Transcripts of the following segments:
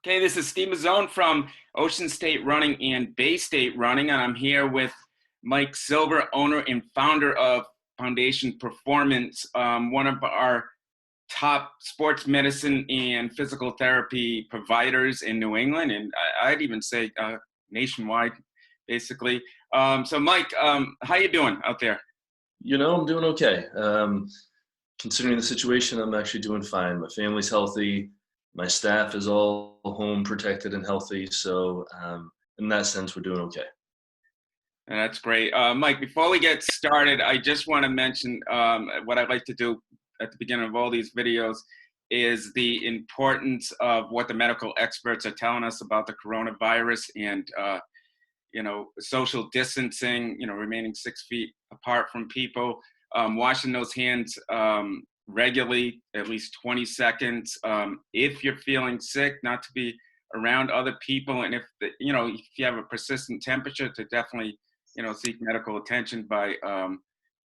Okay, this is Steve Mazzone from Ocean State Running and Bay State Running, and I'm here with Mike Silva, owner and founder of Foundation Performance, one of our top sports medicine and physical therapy providers in New England, and I'd even say nationwide, basically. So, Mike, how you doing out there? I'm doing okay. Considering the situation, I'm actually doing fine. My family's healthy. My staff is all home protected and healthy. So in that sense, we're doing okay. And that's great. Mike, before we get started, I just want to mention what I like to do at the beginning of all these videos is the importance of what the medical experts are telling us about the coronavirus and, social distancing, remaining 6 feet apart from people, washing those hands regularly, at least 20 seconds. If you're feeling sick, not to be around other people. And if you have a persistent temperature, to definitely, seek medical attention by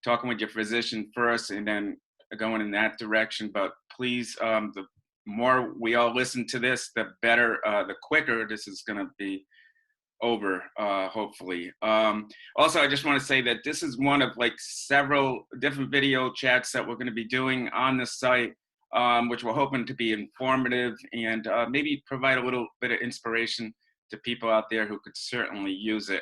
talking with your physician first and then going in that direction. But please, the more we all listen to this, the better, the quicker this is going to be over, hopefully. Also, I just want to say that this is one of like several different video chats that we're going to be doing on the site, which we're hoping to be informative and maybe provide a little bit of inspiration to people out there who could certainly use it.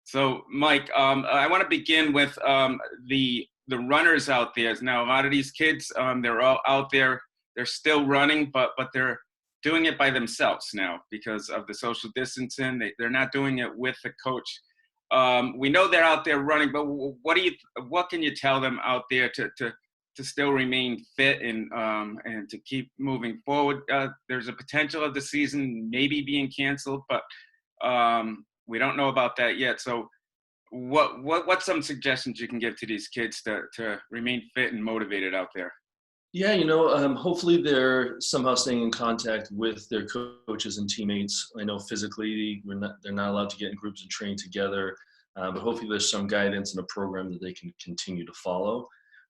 So, Mike, I want to begin with the runners out there. Now, a lot of these kids, they're all out there. They're still running, but they're doing it by themselves now because of the social distancing. They're not doing it with the coach. We know they're out there running, but what can you tell them out there to still remain fit and to keep moving forward? There's a potential of the season maybe being canceled, but we don't know about that yet. So what's some suggestions you can give to these kids to remain fit and motivated out there? Yeah, hopefully they're somehow staying in contact with their coaches and teammates. I know physically they're not allowed to get in groups and train together, but hopefully there's some guidance and a program that they can continue to follow.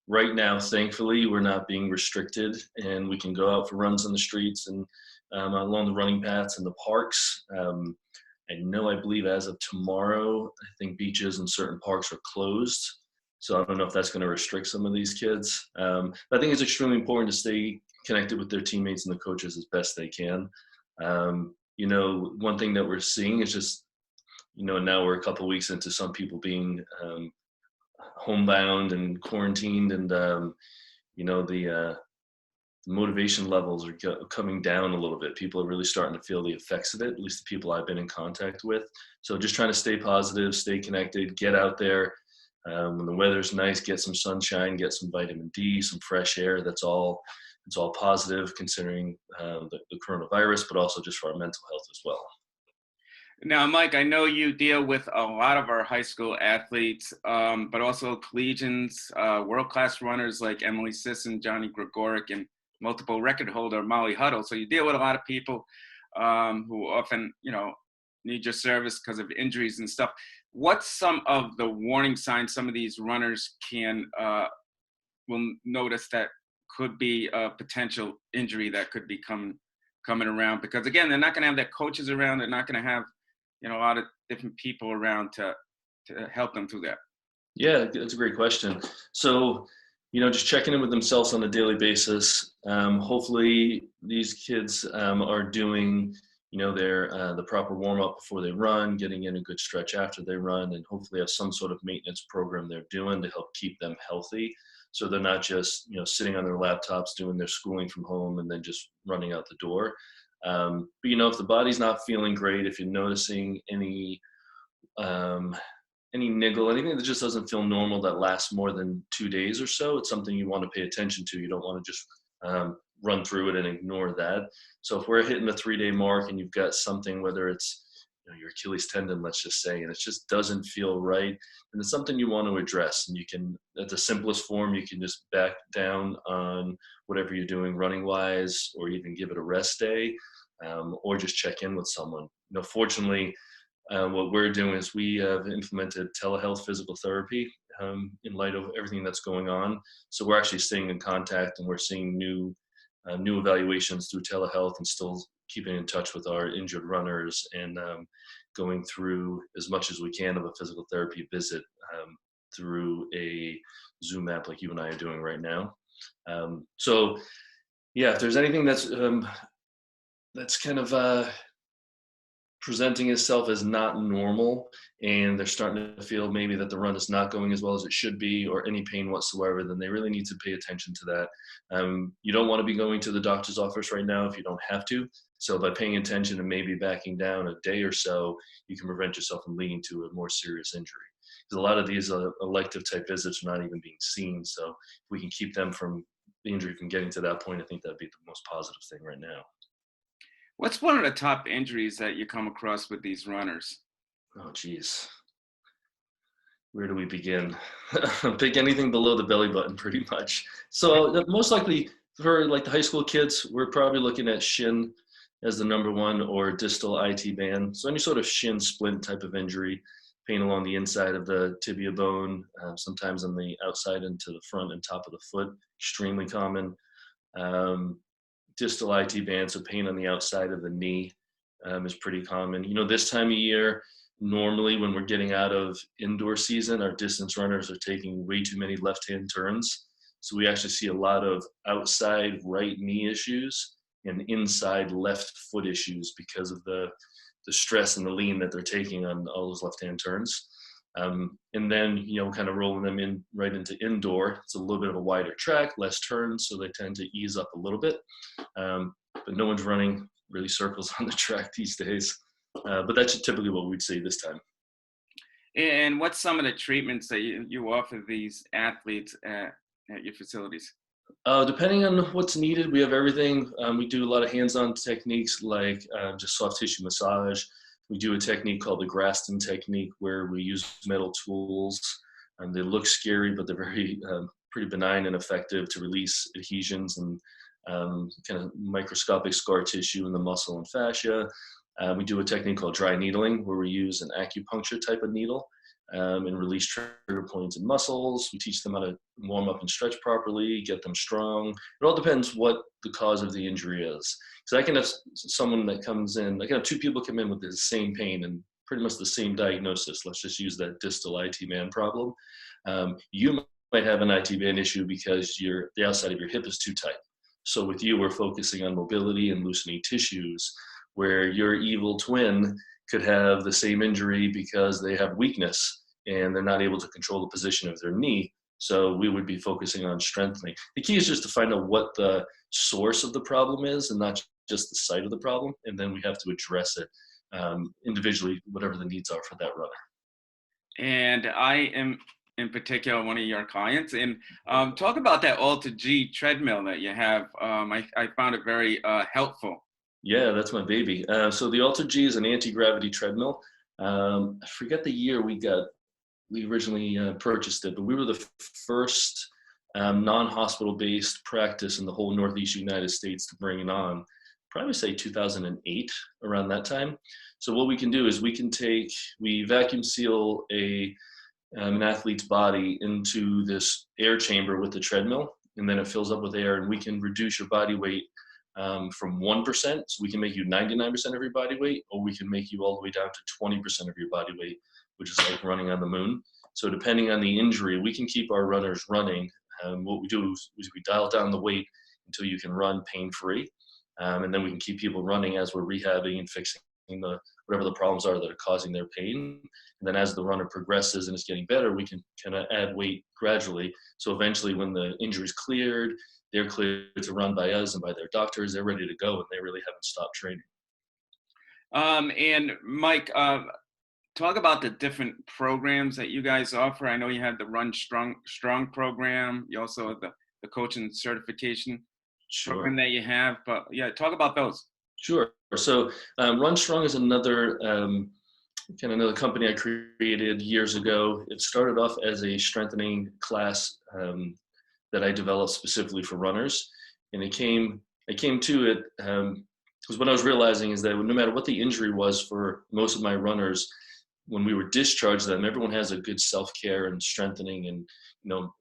Right now, thankfully, we're not being restricted, and we can go out for runs on the streets and along the running paths and the parks. I believe as of tomorrow, I think beaches and certain parks are closed. So I don't know if that's going to restrict some of these kids. But I think it's extremely important to stay connected with their teammates and the coaches as best they can. One thing that we're seeing is just, now we're a couple of weeks into some people being homebound and quarantined, and the motivation levels are coming down a little bit. People are really starting to feel the effects of it, at least the people I've been in contact with. So just trying to stay positive, stay connected, get out there. When the weather's nice, get some sunshine, get some vitamin D, some fresh air. It's all positive considering the coronavirus, but also just for our mental health as well. Now, Mike, I know you deal with a lot of our high school athletes, but also collegians, world-class runners like Emily Sisson, Johnny Gregoric, and multiple record holder Molly Huddle. So you deal with a lot of people who often, need your service because of injuries and stuff. What's some of the warning signs some of these runners will notice that could be a potential injury that could be coming around? Because again, they're not going to have their coaches around. They're not going to have, a lot of different people around to help them through that. Yeah, that's a great question. So, just checking in with themselves on a daily basis. Hopefully these kids are doing the proper warm up before they run, getting in a good stretch after they run, and hopefully have some sort of maintenance program they're doing to help keep them healthy. So they're not just, sitting on their laptops doing their schooling from home and then just running out the door. But if the body's not feeling great, if you're noticing any niggle, anything that just doesn't feel normal that lasts more than 2 days or so, it's something you want to pay attention to. You don't want to just run through it and ignore that. So if we're hitting the 3-day mark and you've got something, whether it's your Achilles tendon, let's just say, and it just doesn't feel right, and it's something you want to address. And you can, at the simplest form, you can just back down on whatever you're doing running wise, or even give it a rest day, or just check in with someone. Fortunately, what we're doing is we have implemented telehealth physical therapy in light of everything that's going on. So we're actually staying in contact, and we're seeing new new evaluations through telehealth, and still keeping in touch with our injured runners, and going through as much as we can of a physical therapy visit through a Zoom app like you and I are doing right now. So yeah, if there's anything that's kind of presenting itself as not normal, and they're starting to feel maybe that the run is not going as well as it should be, or any pain whatsoever, then they really need to pay attention to that. You don't want to be going to the doctor's office right now if you don't have to. So by paying attention and maybe backing down a day or so, you can prevent yourself from leading to a more serious injury. Because a lot of these elective type visits are not even being seen. So if we can keep them from the injury from getting to that point, I think that'd be the most positive thing right now. What's one of the top injuries that you come across with these runners? Oh, geez. Where do we begin? Pick anything below the belly button, pretty much. So most likely for like the high school kids, we're probably looking at shin as the number one, or distal IT band. So any sort of shin splint type of injury, pain along the inside of the tibia bone, sometimes on the outside into the front and top of the foot, extremely common. Distal IT band, so pain on the outside of the knee, is pretty common. You know, this time of year, normally when we're getting out of indoor season, our distance runners are taking way too many left-hand turns. So we actually see a lot of outside right knee issues and inside left foot issues because of the stress and the lean that they're taking on all those left-hand turns. And then, you know, kind of rolling them in right into indoor. It's a little bit of a wider track, less turns, so they tend to ease up a little bit. But no one's running really circles on the track these days. But that's typically what we'd see this time. And what's some of the treatments that you offer these athletes at your facilities? Depending on what's needed, we have everything. We do a lot of hands-on techniques like just soft tissue massage. We do a technique called the Graston technique, where we use metal tools. They look scary, but they're very pretty benign and effective to release adhesions and kind of microscopic scar tissue in the muscle and fascia. We do a technique called dry needling, where we use an acupuncture type of needle and release trigger points and muscles. We teach them how to warm up and stretch properly, get them strong. It all depends what the cause of the injury is. So I can have someone that comes in, I can have two people come in with the same pain and pretty much the same diagnosis. Let's just use that distal IT band problem. You might have an IT band issue because the outside of your hip is too tight. So with you, we're focusing on mobility and loosening tissues, where your evil twin could have the same injury because they have weakness and they're not able to control the position of their knee. So we would be focusing on strengthening. The key is just to find out what the source of the problem is and not just the site of the problem. And then we have to address it individually, whatever the needs are for that runner. And I am in particular one of your clients. And talk about that Alter-G treadmill that you have. I found it very helpful. Yeah, that's my baby. So the Alter-G is an anti-gravity treadmill. I forget the year we originally purchased it, but we were the first non-hospital based practice in the whole Northeast United States to bring it on. Probably say 2008, around that time. So what we can do is we vacuum seal an athlete's body into this air chamber with the treadmill, and then it fills up with air, and we can reduce your body weight from 1%. So we can make you 99% of your body weight, or we can make you all the way down to 20% of your body weight, which is like running on the moon. So depending on the injury, we can keep our runners running. What we do is we dial down the weight until you can run pain-free. And then we can keep people running as we're rehabbing and fixing whatever the problems are that are causing their pain. And then as the runner progresses and is getting better, we can kind of add weight gradually. So eventually when the injury's cleared, they're cleared to run by us and by their doctors, they're ready to go, and they really haven't stopped training. And Mike, talk about the different programs that you guys offer. I know you have the Run Strong program. You also have the coaching certification program that you have. But yeah, talk about those. Sure. So Run Strong is another company I created years ago. It started off as a strengthening class that I developed specifically for runners, and I came to it because what I was realizing is that no matter what the injury was for most of my runners, when we were discharged them, everyone has a good self-care and strengthening and,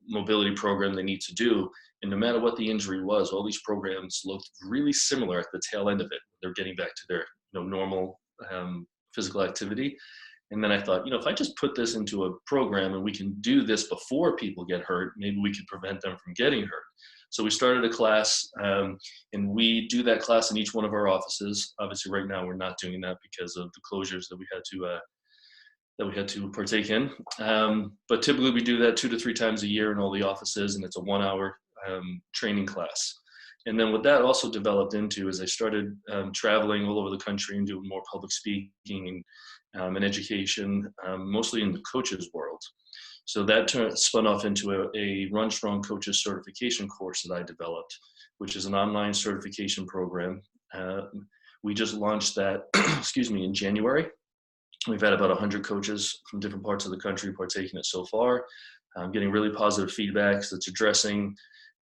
mobility program they need to do. And no matter what the injury was, all these programs looked really similar at the tail end of it. They're getting back to their, normal physical activity. And then I thought, if I just put this into a program and we can do this before people get hurt, maybe we could prevent them from getting hurt. So we started a class, and we do that class in each one of our offices. Obviously, right now we're not doing that because of the closures that we had to partake in. But typically we do that 2 to 3 times a year in all the offices, and it's a 1-hour training class. And then what that also developed into is I started traveling all over the country and doing more public speaking and education, mostly in the coaches world. So that spun off into a Run Strong Coaches certification course that I developed, which is an online certification program. We just launched that, in January. We've had about 100 coaches from different parts of the country partaking in it so far. Getting really positive feedback that's addressing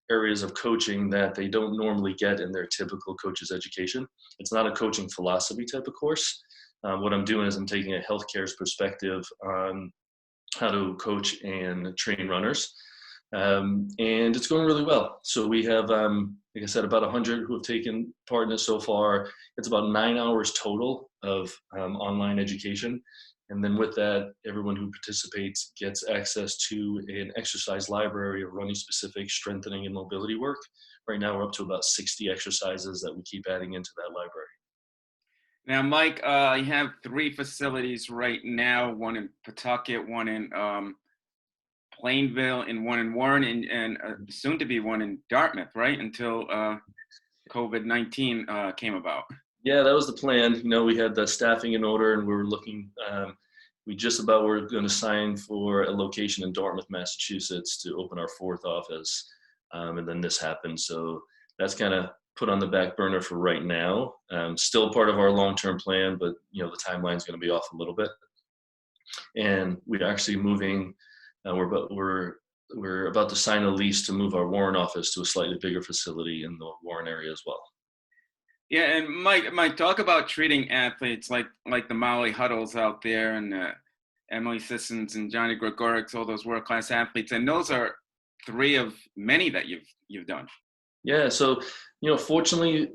areas of coaching that they don't normally get in their typical coach's education. It's not a coaching philosophy type of course. What I'm doing is I'm taking a healthcare's perspective on how to coach and train runners. And it's going really well. So we have, like I said, about 100 who have taken part in it so far. It's about 9 hours total of online education. And then with that, everyone who participates gets access to an exercise library of running specific strengthening and mobility work. Right now, we're up to about 60 exercises that we keep adding into that library. Now, Mike, you have 3 facilities right now, one in Pawtucket, one in Plainville, and one in Warren, and soon to be one in Dartmouth, right? Until COVID-19 came about. Yeah, that was the plan. We had the staffing in order, and we were looking. We just about were going to sign for a location in Dartmouth, Massachusetts, to open our 4th office, and then this happened. So that's kind of put on the back burner for right now. Still part of our long-term plan, but the timeline's going to be off a little bit. And we're actually moving. We're about to sign a lease to move our Warren office to a slightly bigger facility in the Warren area as well. Yeah, and Mike, talk about treating athletes like the Molly Huddles out there, and Emily Sissons and Johnny Gregoric's, all those world-class athletes, and those are 3 of many that you've done. Yeah, so fortunately,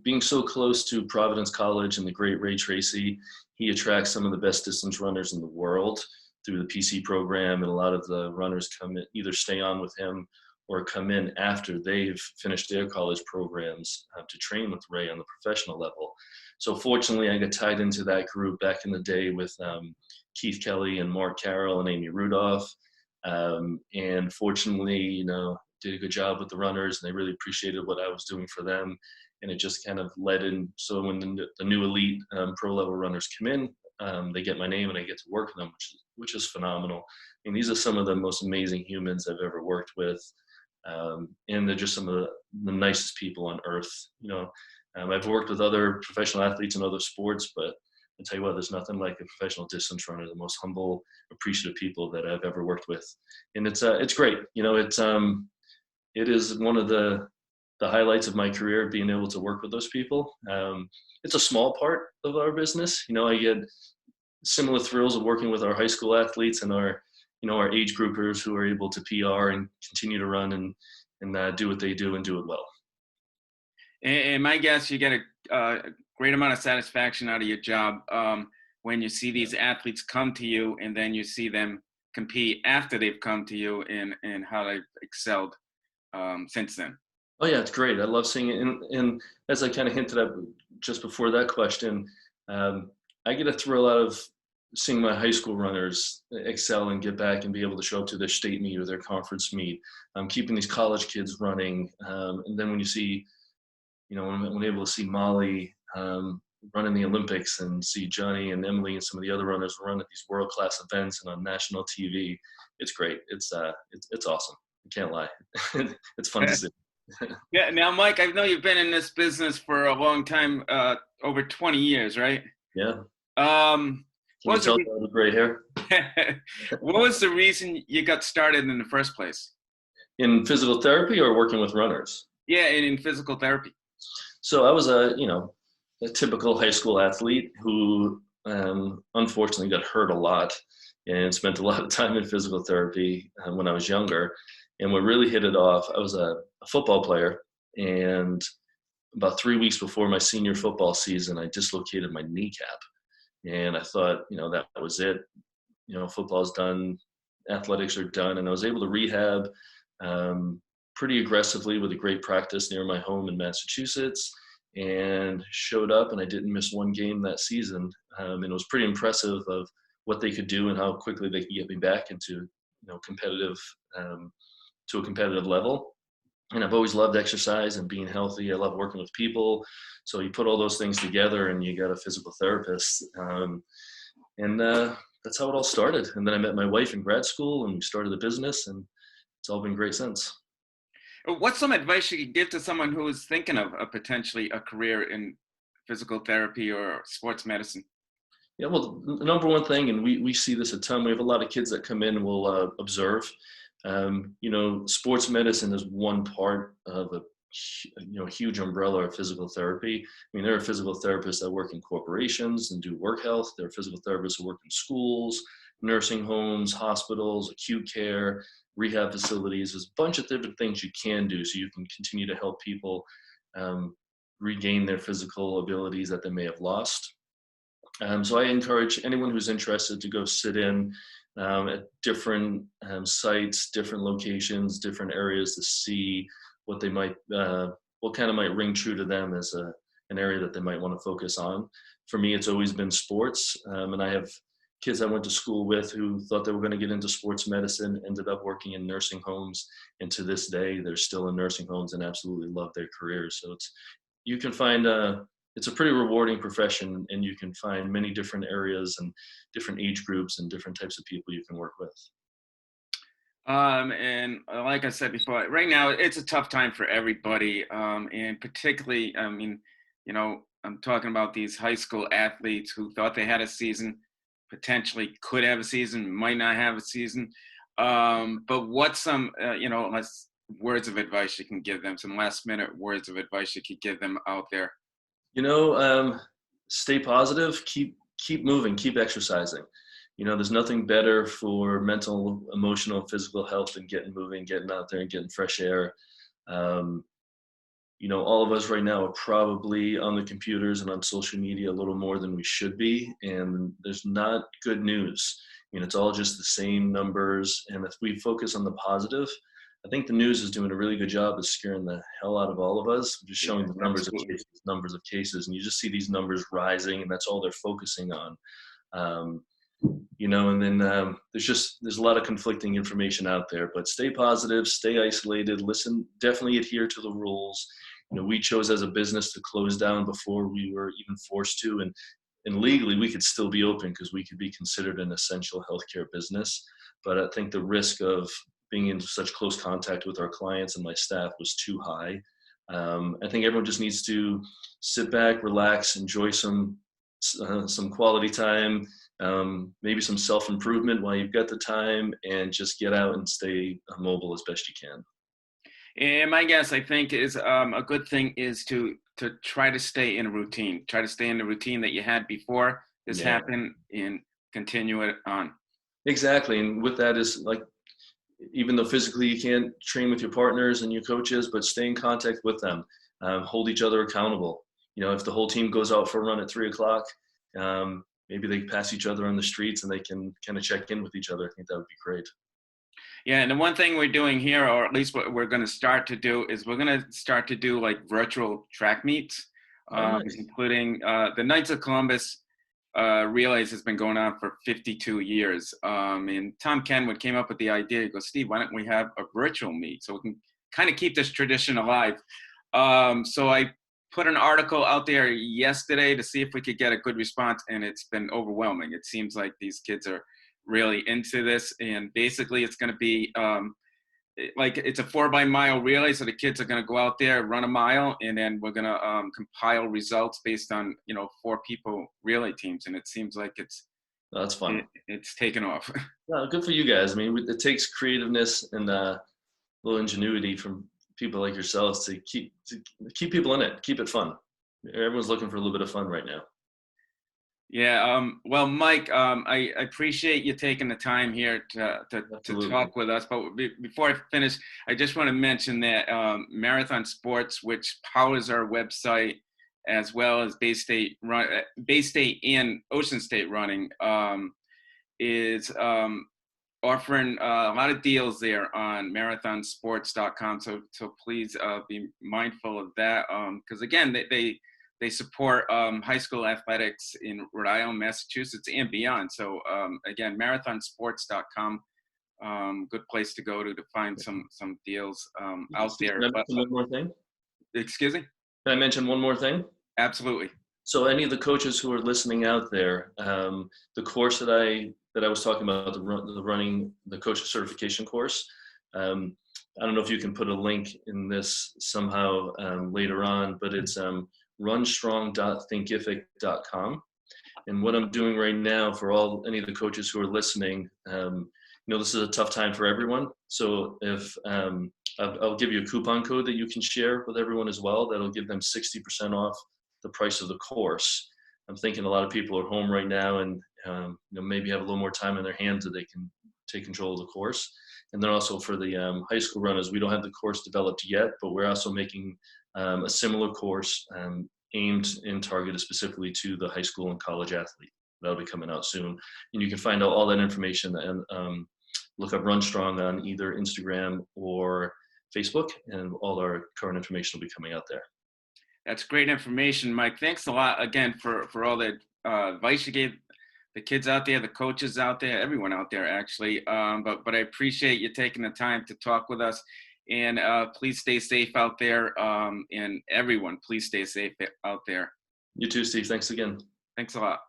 being so close to Providence College and the great Ray Tracy, he attracts some of the best distance runners in the world through the PC program, and a lot of the runners come in, either stay on with him or come in after they've finished their college programs to train with Ray on the professional level. So fortunately, I got tied into that group back in the day with Keith Kelly and Mark Carroll and Amy Rudolph. And fortunately, did a good job with the runners, and they really appreciated what I was doing for them. And it just kind of led in. So when the new elite pro level runners come in, they get my name and I get to work with them, which is phenomenal. I mean, these are some of the most amazing humans I've ever worked with. And they're just some of the nicest people on earth. I've worked with other professional athletes in other sports, but I tell you what, there's nothing like a professional distance runner, the most humble, appreciative people that I've ever worked with. And it's great. It is one of the highlights of my career, being able to work with those people. It's a small part of our business. I get similar thrills of working with our high school athletes and our age groupers who are able to PR and continue to run and do what they do and do it well. And my guess, you get a great amount of satisfaction out of your job when you see these athletes come to you, and then you see them compete after they've come to you and how they've excelled since then. Oh yeah, it's great. I love seeing it. And as I kind of hinted at just before that question, I get a thrill out of seeing my high school runners excel and get back and be able to show up to their state meet or their conference meet. Keeping these college kids running. And then when you see, when able to see Molly run in the Olympics and see Johnny and Emily and some of the other runners run at these world-class events and on national TV, it's great. It's awesome. I can't lie. It's fun to see. Yeah. Now, Mike, I know you've been in this business for a long time, over 20 years, right? Yeah. Can you tell about the gray hair? What was the reason you got started in the first place? In physical therapy or working with runners? Yeah, in physical therapy. So I was a typical high school athlete who unfortunately got hurt a lot and spent a lot of time in physical therapy when I was younger. And what really hit it off, I was a football player, and about 3 weeks before my senior football season, I dislocated my kneecap. And I thought, that was it. Football's done, athletics are done. And I was able to rehab pretty aggressively with a great practice near my home in Massachusetts, and showed up, and I didn't miss one game that season. And it was pretty impressive of what they could do and how quickly they could get me back into, competitive, to a competitive level. And I've always loved exercise and being healthy. I love working with people. So you put all those things together and you got a physical therapist. And that's how it all started. And then I met my wife in grad school and we started a business, and it's all been great since. What's some advice you could give to someone who is thinking of potentially a career in physical therapy or sports medicine? Yeah, well, the number one thing, and we see this a ton, we have a lot of kids that come in and will observe. Sports medicine is one part of a huge umbrella of physical therapy. I mean, there are physical therapists that work in corporations and do work health. There are physical therapists who work in schools, nursing homes, hospitals, acute care, rehab facilities. There's a bunch of different things you can do so you can continue to help people regain their physical abilities that they may have lost. So I encourage anyone who's interested to go sit in at different sites, different locations, different areas to see what they might, what kind of might ring true to them as an area that they might want to focus on. For me, it's always been sports, and I have kids I went to school with who thought they were going to get into sports medicine, ended up working in nursing homes, and to this day, they're still in nursing homes and absolutely love their careers. So you can find it's a pretty rewarding profession, and you can find many different areas and different age groups and different types of people you can work with. And like I said before, right now it's a tough time for everybody. And particularly, I mean, I'm talking about these high school athletes who thought they had a season, potentially could have a season, might not have a season. But what's some, words of advice you can give them, some last minute words of advice you could give them out there? Stay positive, keep moving, keep exercising. There's nothing better for mental, emotional, physical health than getting moving, getting out there and getting fresh air. All of us right now are probably on the computers and on social media a little more than we should be. And there's not good news. It's all just the same numbers. And if we focus on the positive, I think the news is doing a really good job of scaring the hell out of all of us, just showing the numbers of cases, and you just see these numbers rising, and that's all they're focusing on. And then there's a lot of conflicting information out there, but stay positive, stay isolated, listen, definitely adhere to the rules. We chose as a business to close down before we were even forced to, and legally we could still be open because we could be considered an essential healthcare business. But I think the risk of being in such close contact with our clients and my staff was too high. I think everyone just needs to sit back, relax, enjoy some quality time, maybe some self-improvement while you've got the time, and just get out and stay mobile as best you can. And my guess, I think, is a good thing is to try to stay in a routine. Try to stay in the routine that you had before this happened, and continue it on. Exactly, and with that is like, even though physically you can't train with your partners and your coaches, but stay in contact with them. Hold each other accountable. If the whole team goes out for a run at 3:00, maybe they pass each other on the streets and they can kind of check in with each other. I think that would be great. Yeah, and the one thing we're doing here, or at least what we're going to start to do, is we're going to start to do like virtual track meets, Nice. including the Knights of Columbus Relays has been going on for 52 years. And Tom Kenwood came up with the idea. He goes, Steve, why don't we have a virtual meet so we can kind of keep this tradition alive? So I put an article out there yesterday to see if we could get a good response, and it's been overwhelming. It seems like these kids are really into this, and basically it's going to be like it's a 4-by-mile relay, so the kids are going to go out there, run a mile, and then we're going to compile results based on 4 people relay teams, and it seems like That's fun. It's taken off. Well, good for you guys. I mean, it takes creativeness and a little ingenuity from people like yourselves to keep people in it, keep it fun. Everyone's looking for a little bit of fun right now. Yeah. Well, Mike, I appreciate you taking the time here to Absolutely. talk with us. But before I finish, I just want to mention that Marathon Sports, which powers our website, as well as Bay State and Ocean State Running, is offering a lot of deals there on marathonsports.com. So please be mindful of that, because again, they support high school athletics in Rhode Island, Massachusetts, and beyond. So again, marathonsports.com, good place to go to find some deals out Steve, there. can I But mention one more thing? excuse me. Can I mention one more thing? Absolutely. So any of the coaches who are listening out there, the course that I was talking about, the running the coach certification course. I don't know if you can put a link in this somehow later on, but it's runstrong.thinkific.com. And what I'm doing right now for any of the coaches who are listening, this is a tough time for everyone. So if I'll give you a coupon code that you can share with everyone as well. That'll give them 60% off the price of the course. I'm thinking a lot of people are home right now and maybe have a little more time in their hands that they can take control of the course. And then also for the high school runners, we don't have the course developed yet, but we're also making a similar course aimed and targeted specifically to the high school and college athlete. That'll be coming out soon. And you can find out all that information and look up Run Strong on either Instagram or Facebook, and all our current information will be coming out there. That's great information, Mike. Thanks a lot again for all the advice you gave the kids out there, the coaches out there, everyone out there, actually. But I appreciate you taking the time to talk with us. And please stay safe out there. And everyone, please stay safe out there. You too, Steve. Thanks again. Thanks a lot.